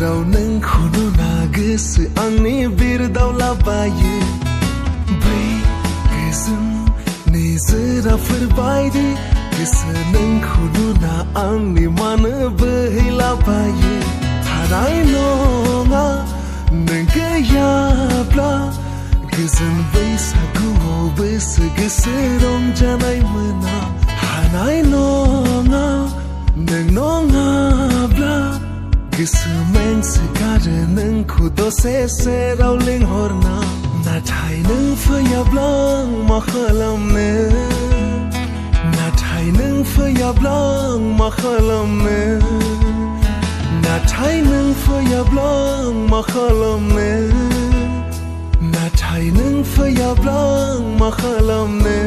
जेराव नोंखौनो नागिरसो आंनि बिरदाव लाबायो बै गोजोन निजोराफोर बायदि गोसो नोंखौनो ना आंनि मानो बोहैलाबायो हानाय नङा नों गैयाब्ला गोजोन बैसागुआवबो गोसो रंजानाय मोना हानाय नङा नों नङाब्ला गोसो मेंसोगारो नोंखौ दसे सेराव लिंहरना नाथाय नों फैयाब्ला आं मा खालामनो नाथाय नों फैयाब्ला आं मा खालामनो नाथाय नों फैयाब्ला आं मा खालामनो नाथाय नों फैयाब्ला आं मा खालामनो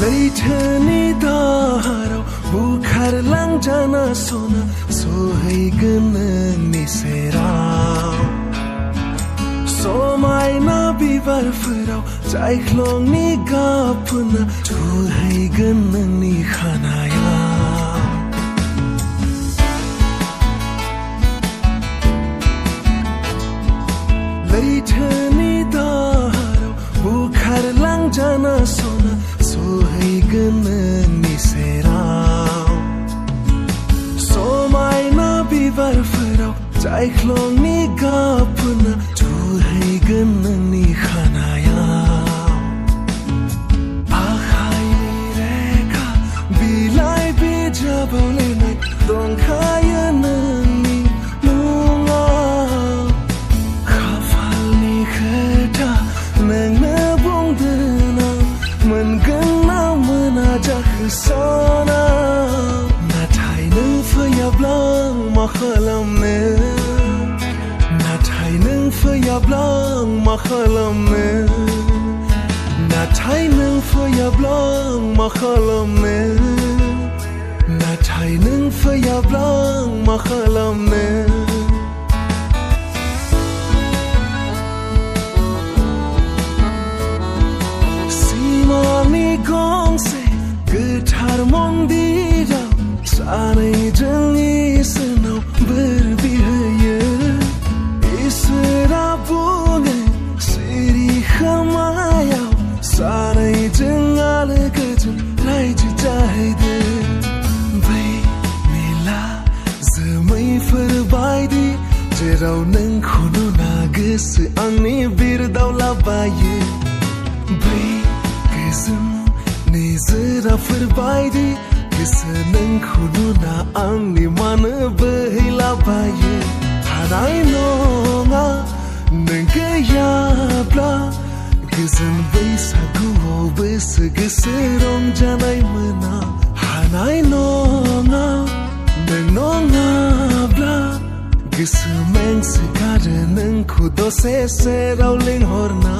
लैथोनि दाहाराव बुखारलांजाना सना सहैगोन नोंनि सेराव समायना बिबारफोराव जायख्लंनि गाबफोरना थुहैगोन नोंनि खानायाव लैथोनि दाहाराव बुखारलांजाना सना सहैगोन नोंनि सेराव समायना बिबारफोराव जायख्लंनि गाबफोरना थुहैगोन नोंनि खानायाव आखाइनि रेखा बिलाइ बिजाबाव लिरनाय दंखायो नोंनि मुङाव खाफालनि खोथा नोंनो बुंदों आं मोनगोन ना मोना जाखो सना नाथाय नों फैयाब्ला आं मा खालामनो नाथाय नों फैयाब्ला आं मा खालामनो नाथाय नों फैयाब्ला आं मा खालामनो नाथाय नों फैयाब्ला आं मा खालामनो सिमांनि गंसे गोथार मन्दिराव सानैजों इसोरनाव बोर बिहैयो इसोरा बुङो सिरि खोमायाव सानैजों आलो गोजोन रायजो जाहैदो बै निला जोमैफोर बायदि जेराव नोंखौनो ना गोसो आंनि बिरदाव लाबायो बै गोजोन निजोराफोर बायदि गोसो नोंखौनो ना आंनि मानो बोहैलाबायो हानाय नङा नों गैयाब्ला गोजोन बैसागुआवबो गोसो रंजानाय मोना हानाय नङा नों नङाब्ला गोसो मेंसोगारो नोंखौ दसे सेराव लिंहरना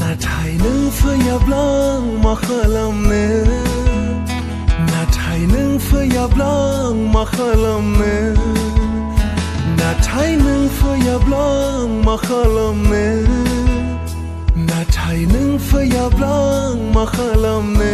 नाथाय नों फैयाब्ला आं मा खालामनो नाथाय नों फैयाब्ला आं मा खालामनो नाथाय नों फैयाब्ला आं मा खालामनो नाथाय नों फैयाब्ला आं मा खालामनो